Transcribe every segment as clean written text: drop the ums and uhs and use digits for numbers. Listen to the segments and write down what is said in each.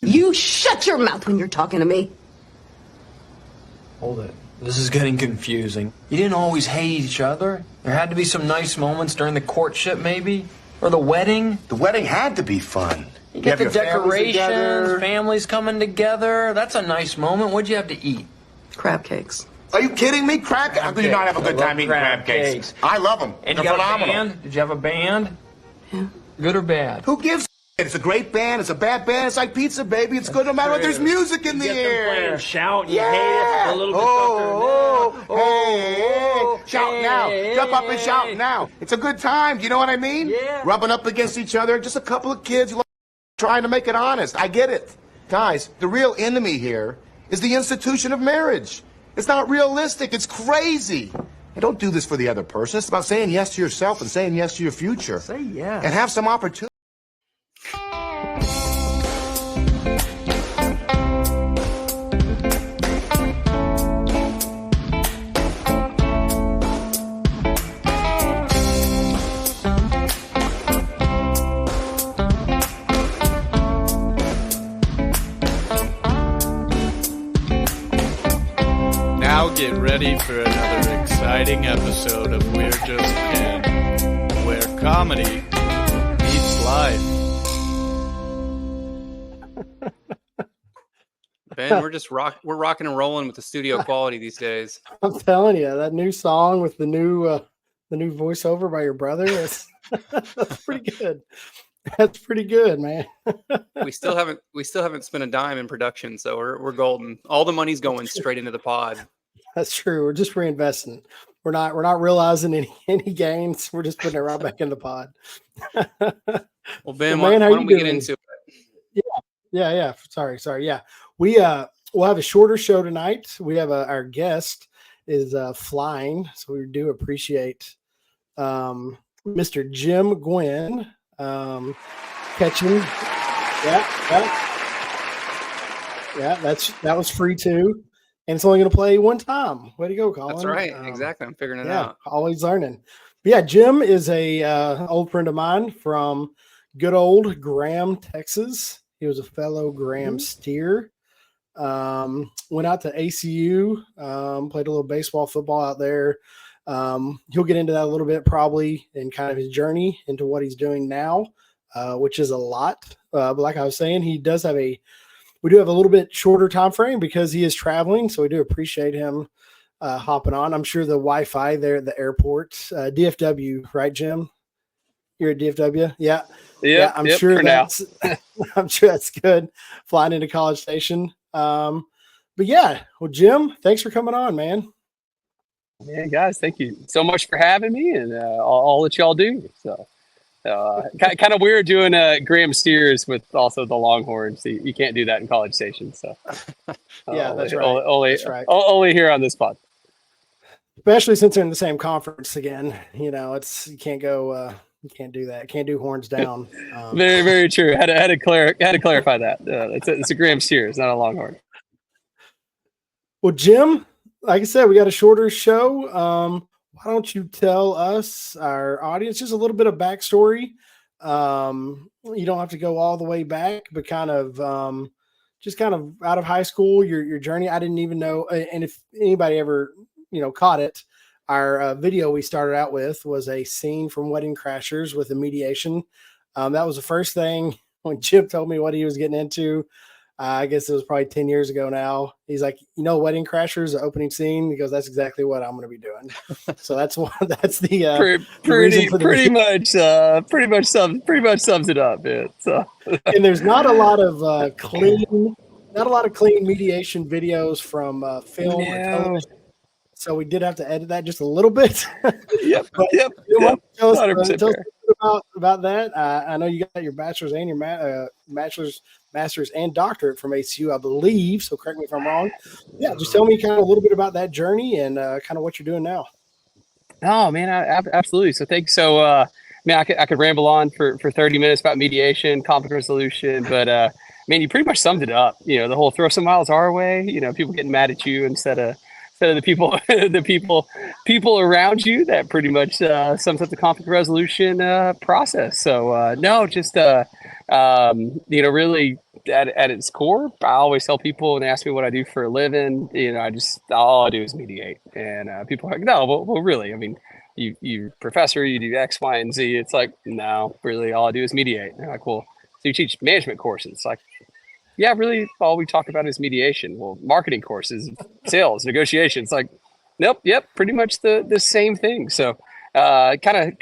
You shut your mouth when you're talking to me. Hold it. This is getting confusing. You didn't always hate each other. There had to be some nice moments during the courtship, maybe? Or the wedding? The wedding had to be fun. You get the have your families decorations, together. families coming together. That's a nice moment. What'd you have to eat? Crab cakes. Are you kidding me? Crab cakes? How could you not have a good time eating crab cakes? I love them. And They're you got phenomenal. a band? Did you have a band? Yeah. Good or bad? Who gives a It's a great band. It's a bad band. It's like pizza, baby. It's good no matter what. There's music in the air. Shout, you hate it. A little bit hey, shout now. Jump up and shout now. It's a good time. Do you know what I mean? Yeah. Rubbing up against each other. Just a couple of kids trying to make it honest. I get it. Guys, the real enemy here is the institution of marriage. It's not realistic. It's crazy. And don't do this for the other person. It's about saying yes to yourself and saying yes to your future. Say yes. And have some opportunity. Now get ready for another exciting episode of We're Just Guinn, where comedy meets life. Ben, we're rocking and rolling with the studio quality these days. I'm telling you, that new song with the new voiceover by your brother, that's pretty good. That's pretty good, man. We still haven't spent a dime in production, so we're golden. All the money's going straight into the pod. That's true. We're just reinvesting. We're not realizing any gains. We're just putting it right back in the pod. Well, Ben, man, why don't we get into it? Yeah. Sorry. Yeah, we'll have a shorter show tonight. We have our guest is flying, so we do appreciate Mr. Jim Guinn catching. Yeah. That was free too. And it's only going to play one time. Way to go, Colin. That's right. Exactly. I'm figuring it out. Always learning. But yeah, Jim is a old friend of mine from good old Graham, Texas. He was a fellow Graham steer. Went out to ACU, played a little baseball, football out there. He'll get into that a little bit probably in kind of his journey into what he's doing now, which is a lot. But like I was saying, we do have a little bit shorter time frame because he is traveling. So we do appreciate him hopping on. I'm sure the Wi-Fi there at the airport, DFW, right, Jim? You're at DFW? Yeah. I'm sure that's good. Flying into College Station. But yeah, well, Jim, thanks for coming on, man. Yeah, guys, thank you so much for having me and all that y'all do. So kind of weird doing Graham Steers with also the Longhorns. You can't do that in College Station. So yeah, that's right. Only here on this pod. Especially since they're in the same conference again. You can't go. You can't do that. Can't do horns down. Very, very true. Had to clarify that. It's a Graham Steers, not a Longhorn. Well, Jim, like I said, we got a shorter show. Why don't you tell us, our audience, just a little bit of backstory? You don't have to go all the way back, but kind of out of high school, your journey. I didn't even know. And if anybody ever, caught it, our video we started out with was a scene from Wedding Crashers with a mediation. That was the first thing when Chip told me what he was getting into. I guess it was probably 10 years ago now. He's like, Wedding Crashers, the opening scene. He goes, that's exactly what I'm going to be doing. So that's the pretty much sums it up. Yeah. So and there's not a lot of clean mediation videos from film or television. So we did have to edit that just a little bit. Yep. Tell us about that. I know you got your bachelor's and your master's and doctorate from ACU, I believe. So correct me if I'm wrong. Yeah, just tell me kind of a little bit about that journey and kind of what you're doing now. Oh man, absolutely. So thanks. So I could ramble on for 30 minutes about mediation, conflict resolution, but you pretty much summed it up. The whole throw some miles our way. People getting mad at you instead of the people around you. That pretty much sums up the conflict resolution process. So really at its core, I always tell people when they ask me what I do for a living, all I do is mediate. And people are like, no, well, really, I mean, you're a professor, you do X, Y, and Z. It's like, no, really, all I do is mediate. And they're like, well, so you teach management courses? It's like, yeah, really, all we talk about is mediation. Well, marketing courses, sales, negotiations. Like, nope, yep, pretty much the same thing. So, kind of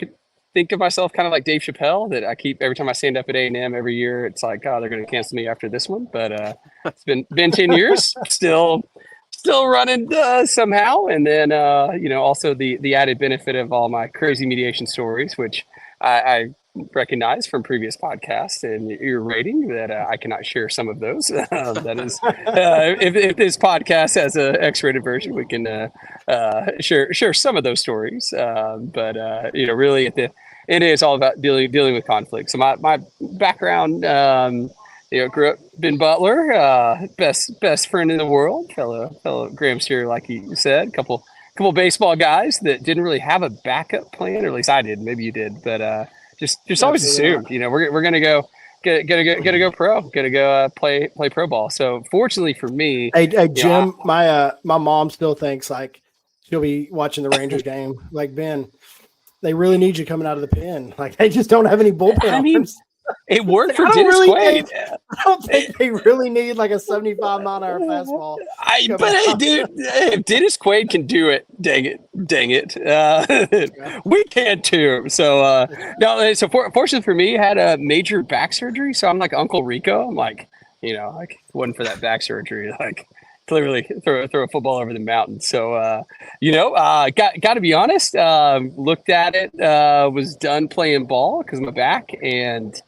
think of myself kind of like Dave Chappelle, that I keep every time I stand up at A&M every year. It's like, oh, they're going to cancel me after this one, but it's been 10 years, still running somehow. And then also the added benefit of all my crazy mediation stories, which I recognize from previous podcasts and your rating that I cannot share some of those. That is, if this podcast has an X-rated version, we can share some of those stories. But really at the end, it's all about dealing with conflict. So my background, grew up in Butler, best friend in the world, fellow Graham Steer, like you said, couple baseball guys that didn't really have a backup plan, or at least I did. Maybe you did, but just always assumed, we're gonna go go pro, gonna go play pro ball. So fortunately for me, hey Jim, my mom still thinks like she'll be watching the Rangers game. Like, Ben, they really need you coming out of the pen. Like, they just don't have any bullpen arms. It worked for Dennis Quaid. I don't think they really need like a 75-mile-an-hour fastball. But hey, dude, if Dennis Quaid can do it, dang it, we can too. So fortunately for me, I had a major back surgery, so I'm like Uncle Rico. I'm like, like if it wasn't for that back surgery, like clearly throw a football over the mountain. So got to be honest, looked at it, was done playing ball because of my back, and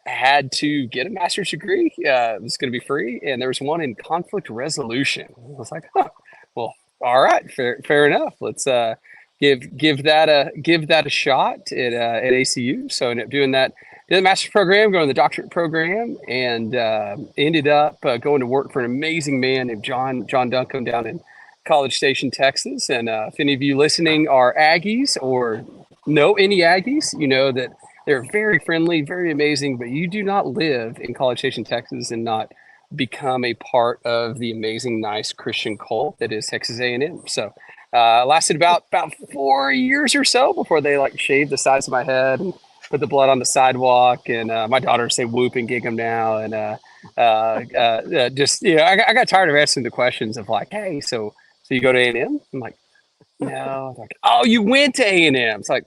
had to get a master's degree. It was going to be free, and there was one in conflict resolution. I was like, well, all right, fair enough. Let's give that a shot at ACU. So I ended up doing that. Did the master's program, going to the doctorate program, and ended up going to work for an amazing man named John Duncombe down in College Station, Texas. And if any of you listening are Aggies or know any Aggies, you know that they're very friendly, very amazing, but you do not live in College Station, Texas, and not become a part of the amazing, nice Christian cult that is Texas A&M. So lasted about 4 years or so before they like shaved the sides of my head and put the blood on the sidewalk. And my daughters say whoop and gig 'em now. And I got tired of asking the questions of like, hey, so you go to A&M? I'm like, no. Like, oh, you went to A&M. It's like,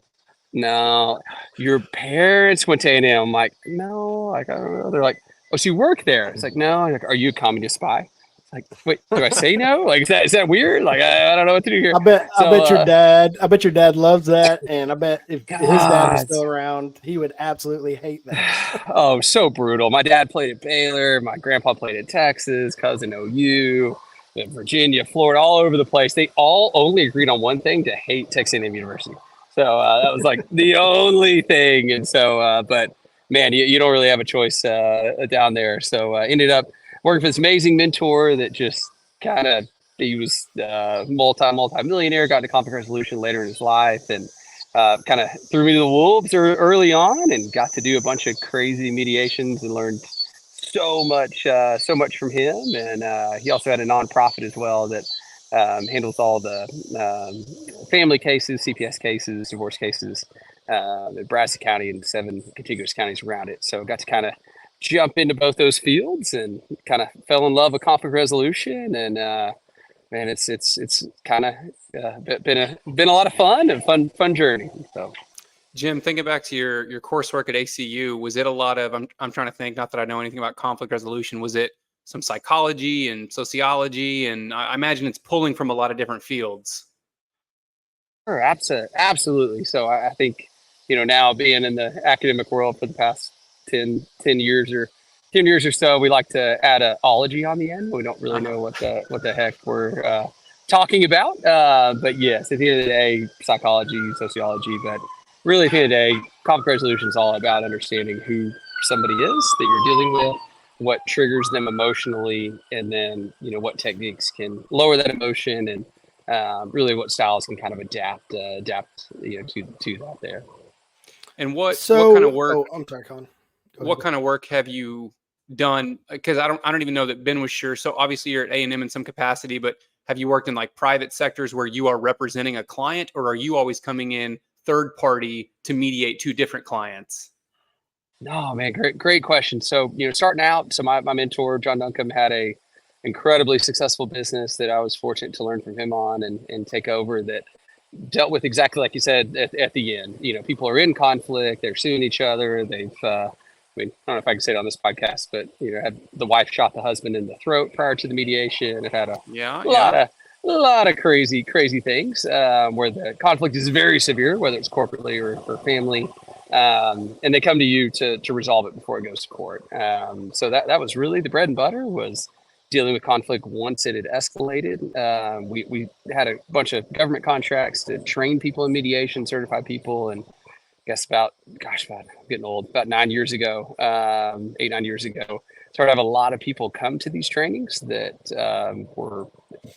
no, your parents went to A&M. I'm like, no, like, I don't know. They're like, oh, so you work there? It's like, no. Like, are you a communist spy? It's like, wait, do I say no? Like, is that weird? Like, I don't know what to do here. I bet your dad loves that. And I bet if his dad was still around, he would absolutely hate that. Oh, so brutal. My dad played at Baylor. My grandpa played at Texas, cousin OU, Virginia, Florida, all over the place. They all only agreed on one thing: to hate Texas A&M University. So that was like the only thing. And so, but man, you don't really have a choice down there. So ended up working for this amazing mentor that just kind of, he was multi-millionaire, got into conflict resolution later in his life, and kind of threw me to the wolves early on, and got to do a bunch of crazy mediations and learned so much from him. And he also had a nonprofit as well that handles all the family cases, CPS cases, divorce cases in Brazos County and 7 contiguous counties around it. So I got to kind of jump into both those fields and kind of fell in love with conflict resolution. And man, it's kind of been a lot of fun and fun journey. So. Jim, thinking back to your coursework at ACU, was it a lot of, I'm trying to think, not that I know anything about conflict resolution, was it some psychology and sociology? And I imagine it's pulling from a lot of different fields. Sure, absolutely. So I think, now being in the academic world for the past 10 years or so, we like to add a ology on the end. We don't really know what the heck we're talking about. But yes, at the end of the day, psychology, sociology, but really at the end of the day, conflict resolution is all about understanding who somebody is that you're dealing with, what triggers them emotionally, and then what techniques can lower that emotion, and really what styles can kind of adapt to that there. And what kind of work? I'm sorry, Colin. What kind of work have you done, because I don't even know that Ben was sure. So obviously you're at A&M in some capacity, but have you worked in like private sectors where you are representing a client, or are you always coming in third party to mediate two different clients? No, man, great question. So, starting out, so my mentor, John Duncombe, had a incredibly successful business that I was fortunate to learn from him on and take over, that dealt with exactly like you said at the end. People are in conflict, they're suing each other. They've, I don't know if I can say it on this podcast, but had the wife shot the husband in the throat prior to the mediation. It had a lot of crazy things where the conflict is very severe, whether it's corporately or family. And they come to you to resolve it before it goes to court. So that was really the bread and butter, was dealing with conflict once it had escalated. We had a bunch of government contracts to train people in mediation, certify people, and I guess about I'm getting old, about 9 years ago, 8-9 years ago, started to have a lot of people come to these trainings that were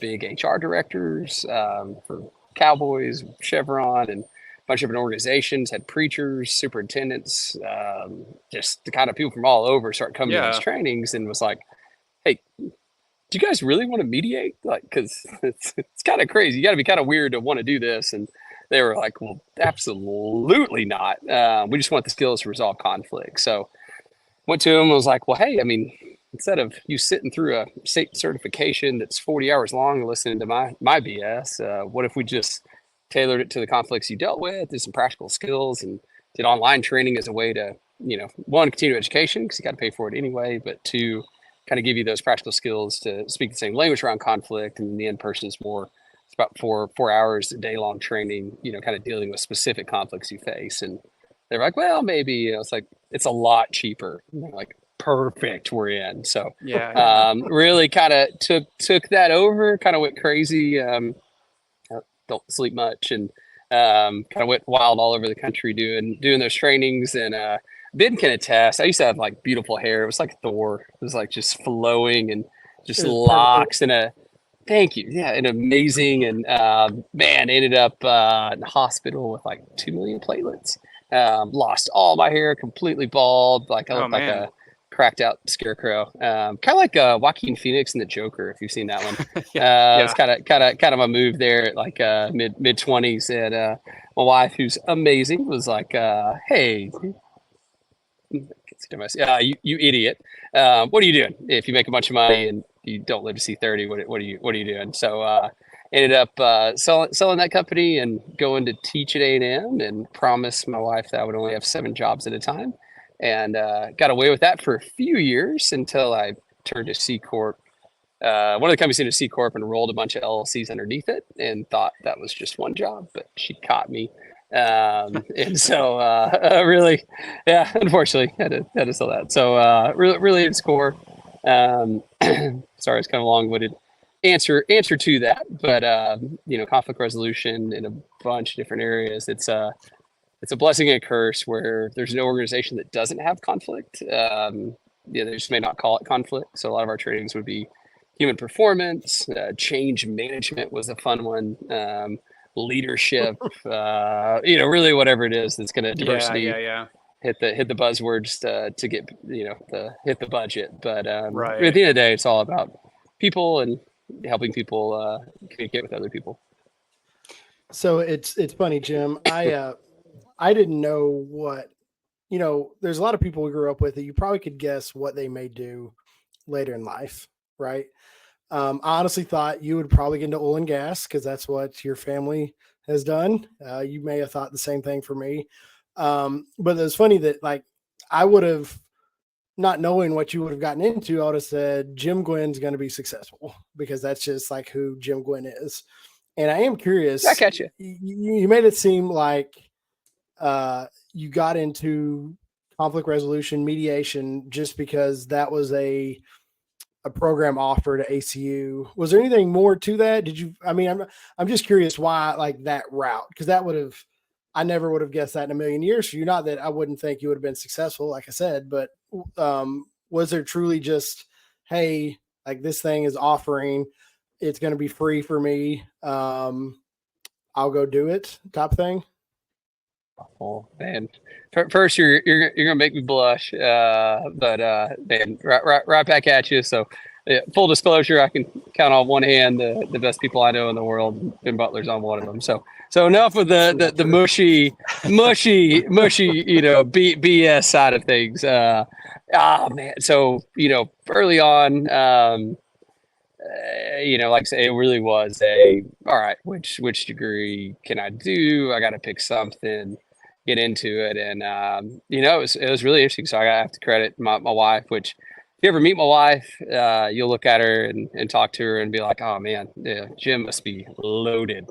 big HR directors for Cowboys, Chevron, and bunch of different organizations, had preachers, superintendents, just the kind of people from all over start coming to these trainings, and was like, hey, do you guys really want to mediate? Like, because it's kind of crazy. You got to be kind of weird to want to do this. And they were like, well, absolutely not. We just want the skills to resolve conflict. So went to him and was like, well, hey, I mean, instead of you sitting through a state certification that's 40 hours long and listening to my BS, what if we just tailored it to the conflicts you dealt with, did some practical skills, and did online training as a way to, one, continue education because you got to pay for it anyway, but two, kind of give you those practical skills to speak the same language around conflict. And the in-person is more, it's about four hours a day long training, kind of dealing with specific conflicts you face. And they're like, well, maybe, it's like, it's a lot cheaper. And they're like, perfect, we're in. So really kind of took that over, kind of went crazy. Don't sleep much, and kind of went wild all over the country doing those trainings. And Ben can attest, I used to have like beautiful hair. It was like Thor. It was like just flowing and just locks and thank you. Yeah. And amazing. And man, ended up in the hospital with like 2 million platelets. Lost all my hair, completely bald. Like I looked like a cracked out scarecrow. Kind of like Joaquin Phoenix in the Joker, if you've seen that one. It's kind of a move there at like mid 20s. And my wife, who's amazing, was like, hey, you idiot. What are you doing? If you make a bunch of money and you don't live to see 30, what are you doing? So ended up selling that company and going to teach at A&M, and promised my wife that I would only have 7 jobs at a time. And got away with that for a few years until I turned to C Corp. One of the companies into C Corp and rolled a bunch of LLCs underneath it, and thought that was just one job, but she caught me. And so really, unfortunately had to sell that. So really it's core. Sorry, it's kind of a long-winded answer to that, but conflict resolution in a bunch of different areas. It's a blessing and a curse, where there's no organization that doesn't have conflict. They just may not call it conflict. So a lot of our trainings would be human performance, change management was a fun one, leadership, really whatever it is that's going to diversity. Hit the buzzwords to get hit the budget. But at the end of the day, it's all about people and helping people communicate with other people. So it's funny, Jim. I didn't know what, there's a lot of people we grew up with that you probably could guess what they may do later in life, right? I honestly thought you would probably get into oil and gas because that's what your family has done. You may have thought the same thing for me. But it's funny that like I would have, not knowing what you would have gotten into, I would have said Jim Guinn's going to be successful because that's just like who Jim Guinn is. And I am curious. I catch you. You made it seem like you got into conflict resolution mediation just because that was a program offered at ACU. Was there anything more to that? I'm just curious why like that route, because I never would have guessed that in a million years for you. Not that I wouldn't think you would have been successful, like I said, but was there truly just, hey, like this thing is offering, it's going to be free for me. I'll go do it type thing. Oh man, first you're gonna make me blush, but man, right back at you. So, yeah, full disclosure, I can count on one hand the best people I know in the world. Ben Butler's on one of them. So enough with the mushy, BS side of things. Man, so early on, like I say, it really was all right, which degree can I do? I got to pick something, get into it. And, it was really interesting. So I have to credit my wife, which if you ever meet my wife, you'll look at her and talk to her and be like, oh man, yeah, Jim must be loaded.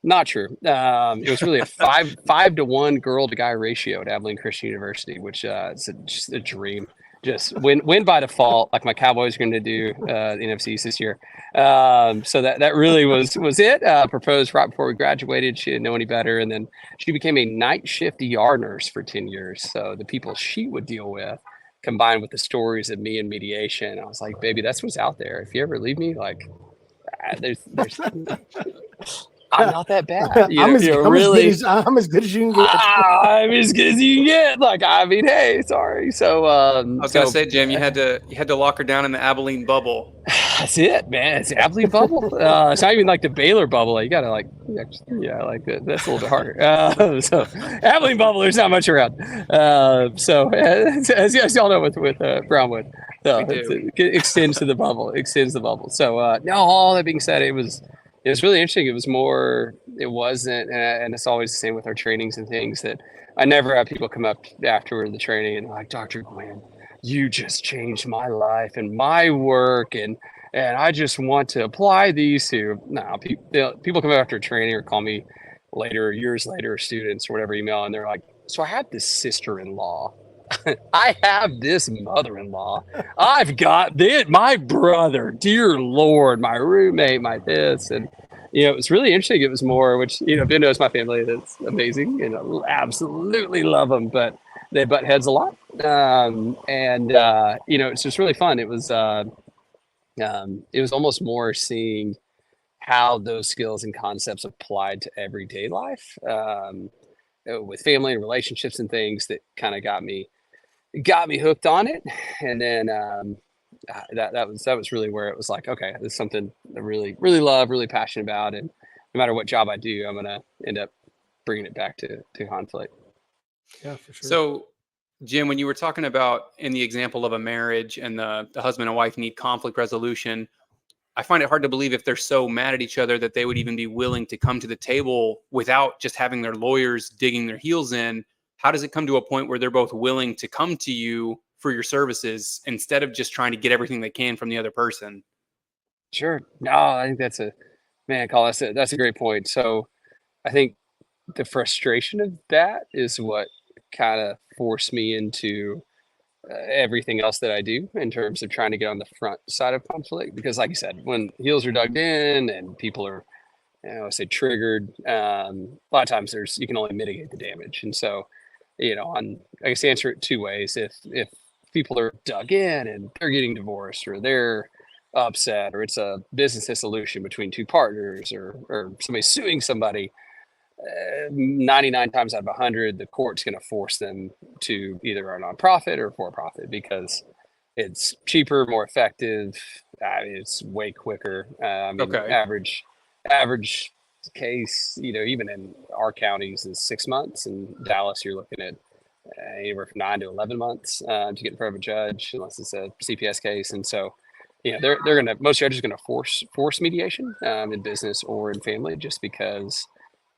Not true. It was really a 5-to-1 girl to guy ratio at Abilene Christian University, which is just a dream. Just win by default, like my Cowboys are going to do the NFC East this year. So that really was it. Proposed right before we graduated. She didn't know any better, and then she became a night shift ER nurse for 10 years. So the people she would deal with, combined with the stories of me and mediation, I was like, baby, that's what's out there. If you ever leave me, like, there's I'm not that bad. I'm as good as you can get. I'm as good as you can get. Like, I mean, hey, sorry. So I was gonna say, Jim, you had to lock her down in the Abilene bubble. That's it, man. It's the Abilene bubble. It's not even like the Baylor bubble. You gotta like that's a little bit harder. So Abilene bubble, there's not much around. So as y'all know with Brownwood, so it extends to the bubble. So no, all that being said, it was really interesting. It wasn't, and it's always the same with our trainings and things, that I never have people come up after the training and like, Dr. Guinn, you just changed my life and my work, and I just want to apply these to. No, people come up after training or call me later, years later, students or whatever, email, and they're like, so I had this sister-in-law. I have this mother-in-law. I've got my brother, dear Lord, my roommate, my this. And, it was really interesting. It was more, which, Ben knows my family. That's amazing. And I absolutely love them, but they butt heads a lot. It's just really fun. It was almost more seeing how those skills and concepts applied to everyday life, with family and relationships and things, that kind of got me hooked on it. And then that was really where it was like, okay, this is something I really, really love, really passionate about. And no matter what job I do, I'm going to end up bringing it back to conflict. Yeah, for sure. So, Jim, when you were talking about in the example of a marriage and the husband and wife need conflict resolution, I find it hard to believe if they're so mad at each other that they would even be willing to come to the table without just having their lawyers digging their heels in. How does it come to a point where they're both willing to come to you for your services instead of just trying to get everything they can from the other person? Sure. No, I think that's a great point. So I think the frustration of that is what kind of forced me into everything else that I do in terms of trying to get on the front side of conflict. Because like you said, when heels are dug in and people are, triggered, a lot of times you can only mitigate the damage. And so, I guess answer it two ways. If people are dug in and they're getting divorced or they're upset or it's a business dissolution between two partners or somebody suing somebody, 99 times out of 100, the court's going to force them to either a nonprofit or for profit because it's cheaper, more effective. It's way quicker. Okay. Average case, even in our counties, is 6 months. In Dallas, you're looking at anywhere from 9 to 11 months to get in front of a judge, unless it's a CPS case. And so, most judges are going to force mediation in business or in family, just because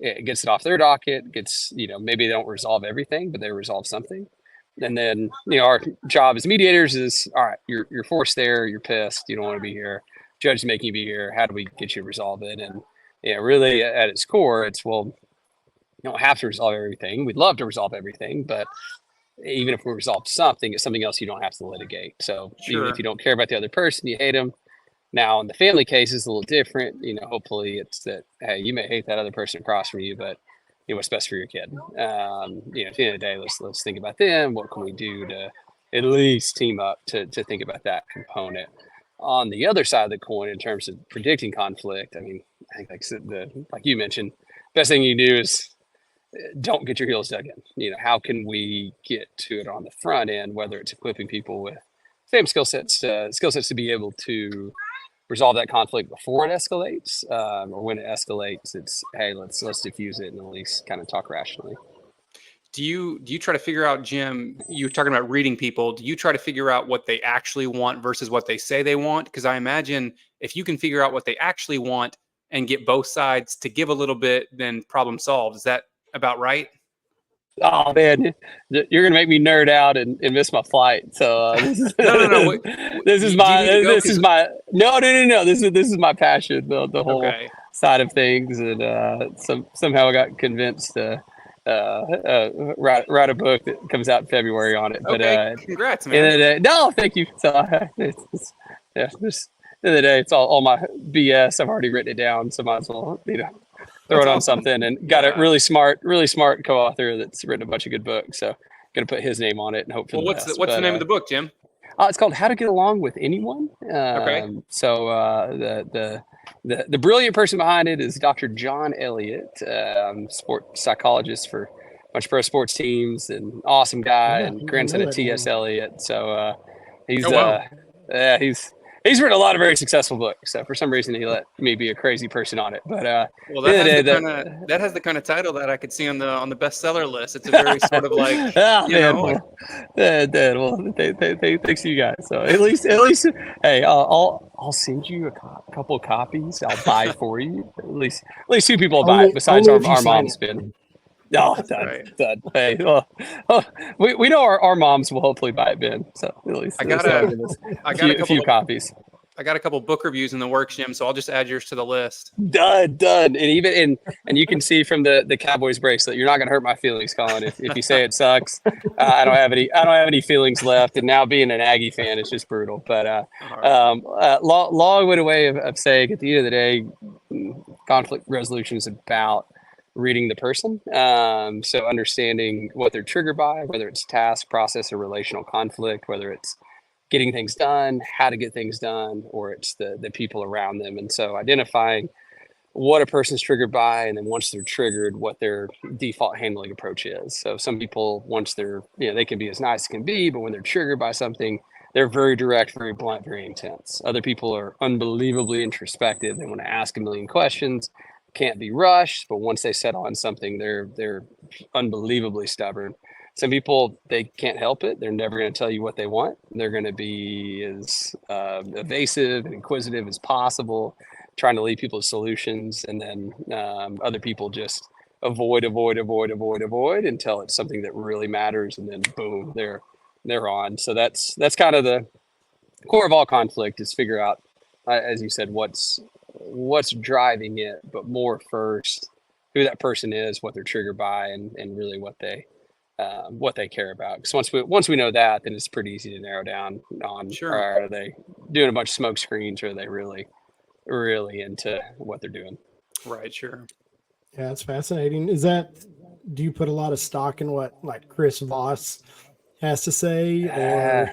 it gets it off their docket. Maybe they don't resolve everything, but they resolve something. And then, our job as mediators is, all right, you're forced there, you're pissed, you don't want to be here. Judge is making you be here. How do we get you to resolve it? And really at its core, it's, well, you don't have to resolve everything. We'd love to resolve everything, but even if we resolve something, it's something else you don't have to litigate. So even if you don't care about the other person, you hate them. Now, in the family case, it's a little different. Hopefully it's that, hey, you may hate that other person across from you, but what's best for your kid. At the end of the day, let's think about them. What can we do to at least team up to think about that component? On the other side of the coin, in terms of predicting conflict, I think like you mentioned, best thing you can do is don't get your heels dug in. How can we get to it on the front end, whether it's equipping people with same skill sets to be able to resolve that conflict before it escalates, or when it escalates, it's, hey, let's diffuse it and at least kind of talk rationally. Do you try to figure out, Jim, you were talking about reading people, do you try to figure out what they actually want versus what they say they want? Because I imagine if you can figure out what they actually want and get both sides to give a little bit, then problem solved. Is that about right? Oh man, you're gonna make me nerd out and miss my flight. So No. This is my no. This is my passion, the whole Okay. side of things, and somehow I got convinced to write a book that comes out in February on it. But Okay. Congrats, man. no, thank you. So just the end of the day, it's all my BS. I've already written it down, so might as well throw it on something, and got a really smart co-author that's written a bunch of good books. So gonna put his name on it and hope for the best. What's the name of the book, Jim? It's called How to Get Along with Anyone. Okay. So the brilliant person behind it is Dr. John Elliott, sport psychologist for a bunch of pro sports teams, and awesome guy, and grandson of T.S. Eliot. So he's he's written a lot of very successful books. So for some reason, he let me be a crazy person on it. But well, that has the kind of title that I could see on the bestseller list. It's a very sort of like, thanks to you guys. So at least, hey, I'll send you a couple of copies. I'll buy for you. At least two people will buy it besides our mom's been. No, done. Hey, we know our moms will hopefully buy it, Ben. So at least I got a few copies. I got a couple book reviews in the works, Jim. So I'll just add yours to the list. Done. And you can see from the Cowboys bracelet, you're not going to hurt my feelings, Colin. If you say it sucks, I don't have any feelings left. And now being an Aggie fan is just brutal. But long-winded way of saying, at the end of the day, conflict resolution is about reading the person. So understanding what they're triggered by, whether it's task, process, or relational conflict, whether it's getting things done, how to get things done, or it's the people around them. And so identifying what a person's triggered by, and then once they're triggered, what their default handling approach is. So some people, once they're, they can be as nice as can be, but when they're triggered by something, they're very direct, very blunt, very intense. Other people are unbelievably introspective. They want to ask a million questions, can't be rushed, but once they settle on something, they're unbelievably stubborn. Some people, they can't help it. They're never going to tell you what they want. They're going to be as evasive and inquisitive as possible, trying to lead people to solutions. And then other people just avoid until it's something that really matters. And then boom, they're on. So that's kind of the core of all conflict, is figure out, as you said, what's driving it, but more first, who that person is, what they're triggered by, and really what they care about. Because once we know that, then it's pretty easy to narrow down on, sure, are they doing a bunch of smoke screens, or are they really into what they're doing? Right. Sure. Yeah, it's fascinating. Do you put a lot of stock in what like Chris Voss has to say, or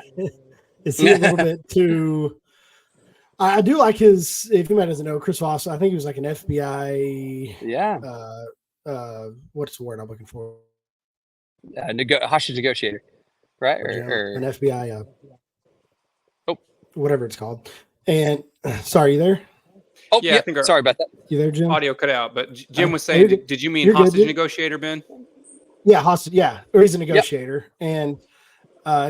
is he a little bit too? I do like his. If you might doesn't know, Chris Voss, I think he was like an FBI. Yeah. What's the word I'm looking for? Hostage negotiator, right? Or an FBI. Whatever it's called. And sorry, you there? Oh yeah. I think sorry about that. You there, Jim? Audio cut out, but Jim was saying, did you mean hostage negotiator, Ben? Yeah, hostage. Yeah, or he's a negotiator, and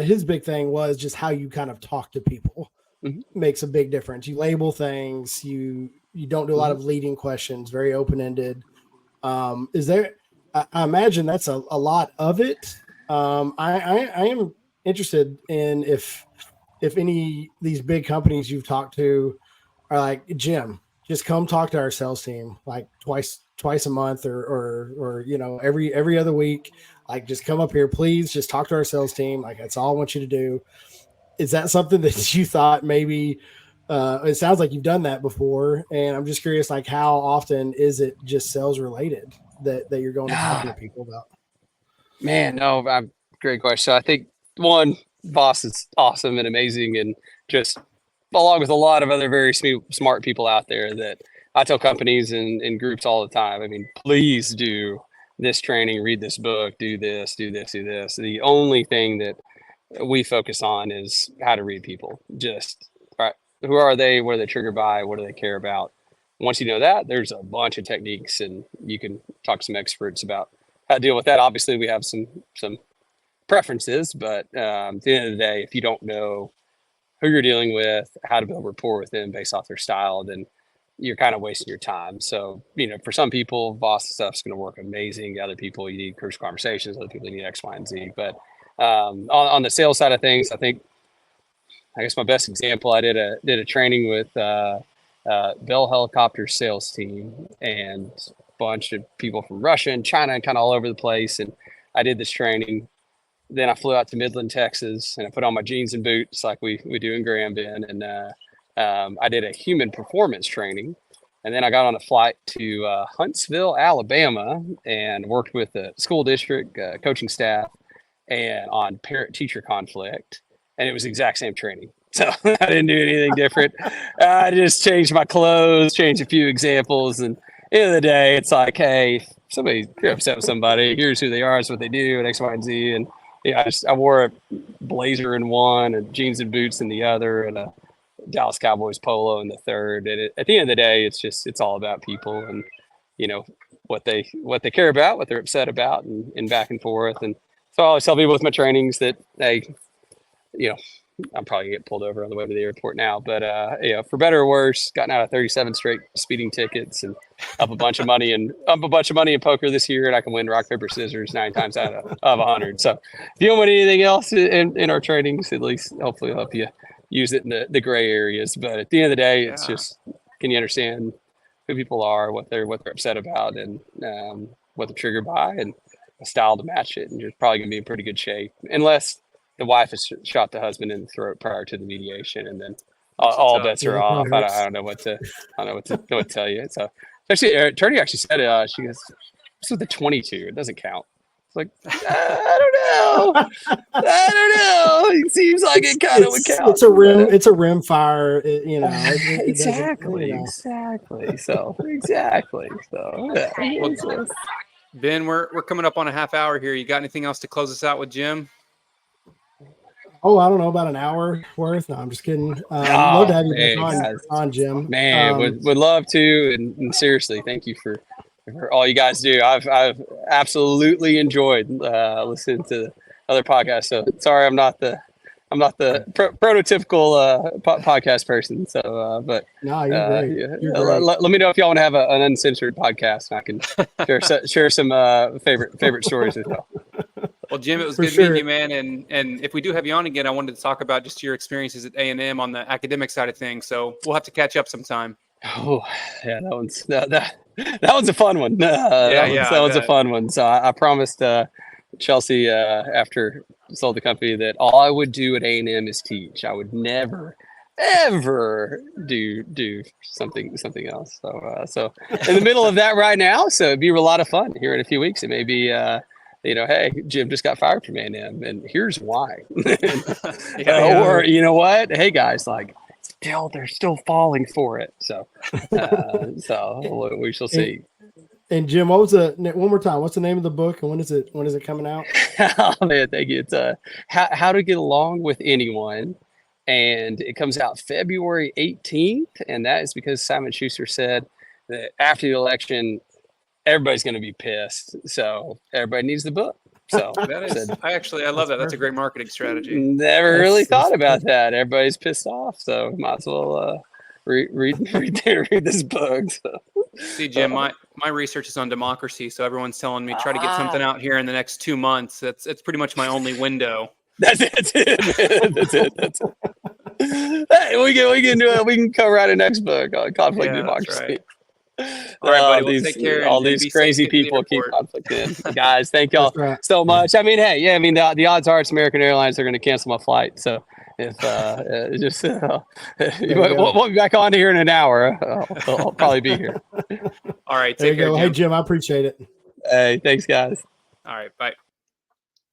his big thing was just how you kind of talk to people. Mm-hmm. Makes a big difference. You label things. You don't do a lot of leading questions. Very open ended. Is there? I imagine that's a lot of it. I am interested in if any of these big companies you've talked to are like, Jim, just come talk to our sales team like twice a month or every other week. Like, just come up here, please. Just talk to our sales team. Like, that's all I want you to do. Is that something that you thought maybe? It sounds like you've done that before, and I'm just curious, like, how often is it just sales related that you're going to talk to people about? Man, no, great question. So I think one, Voss is awesome and amazing, and just along with a lot of other very smart people out there that I tell companies and groups all the time. I mean, please do this training, read this book, do this, do this, do this. The only thing that we focus on is how to read people. Just right, who are they? What are they triggered by? What do they care about? Once you know that, there's a bunch of techniques, and you can talk to some experts about how to deal with that. Obviously, we have some preferences, but at the end of the day, if you don't know who you're dealing with, how to build rapport with them based off their style, then you're kind of wasting your time. So, for some people, boss stuff's going to work amazing. Other people, you need crucial conversations. Other people, you need X, Y, and Z. But on the sales side of things, I guess my best example, I did a training with Bell Helicopter sales team and a bunch of people from Russia and China and kind of all over the place. And I did this training. Then I flew out to Midland, Texas, and I put on my jeans and boots like we do in Graham Ben. And I did a human performance training. And then I got on a flight to Huntsville, Alabama, and worked with the school district coaching staff and on parent-teacher conflict. And it was the exact same training. So I didn't do anything different. I just changed my clothes, changed a few examples. And at the end of the day, it's like, hey, you're upset with somebody, here's who they are, it's what they do, and X, Y, and Z. And I wore a blazer in one, and jeans and boots in the other, and a Dallas Cowboys polo in the third. And at the end of the day, it's all about people and what they care about, what they're upset about, and back and forth. And so I always tell people with my trainings that, hey, I'm probably gonna get pulled over on the way to the airport now, but for better or worse, gotten out of 37 straight speeding tickets and up a bunch of money in poker this year, and I can win rock, paper, scissors 9 times out of 100. So if you don't want anything else in our trainings, at least hopefully it'll help you use it in the gray areas. But at the end of the day, it's just, can you understand who people are, what they're upset about, and what they're triggered by, and a style to match it, and you're probably gonna be in pretty good shape, unless the wife has shot the husband in the throat prior to the mediation, and then all bets are off. I don't know what to tell you. So actually, attorney actually said she goes, "This with the 22, it doesn't count." It's like, I don't know. It seems like it kind of would count. It's a rim fire. Exactly. So exactly. So yeah. Ben, we're coming up on a half hour here. You got anything else to close us out with, Jim? Oh, I don't know, about an hour worth. No, I'm just kidding. Love to have you back on, Jim. Man, would love to. And seriously, thank you for all you guys do. I've absolutely enjoyed listening to other podcasts. So sorry, I'm not the prototypical podcast person. So, but no, you're great. You're great. Let me know if y'all want to have an uncensored podcast, and I can share some favorite stories as well. Well, Jim, it was good meeting you, man. And if we do have you on again, I wanted to talk about just your experiences at A&M on the academic side of things. So we'll have to catch up sometime. Oh, yeah, that one's a fun one. That one's a fun one. So I promised Chelsea after I sold the company that all I would do at A&M is teach. I would never ever do something else. So in the middle of that right now. So it'd be a lot of fun here in a few weeks. It may be hey, Jim just got fired from A&M, and here's why. Or you know what? Hey guys, like they're still falling for it. So we shall see. And Jim, what was one more time? What's the name of the book, and when is it coming out? Oh man, thank you. It's How to Get Along with Anyone, and it comes out February 18th, and that is because Simon Schuster said that after the election, everybody's going to be pissed, so everybody needs the book. So I love that. That's a great marketing strategy. Never really thought about that. Everybody's pissed off, so might as well read this book. So. See, Jim, my research is on democracy, so everyone's telling me try to get something out here in the next 2 months. It's pretty much my only window. That's it. That's it. Hey, we can cover out a next book on conflict and democracy. Right. All right, buddy. Take care. All these crazy people keep conflict in. Guys, thank y'all so much. I mean, the odds are it's American Airlines. They're going to cancel my flight. So if we'll be back on here in an hour. I'll probably be here. All right. Take care, Jim. Hey, Jim, I appreciate it. Hey, thanks, guys. All right. Bye.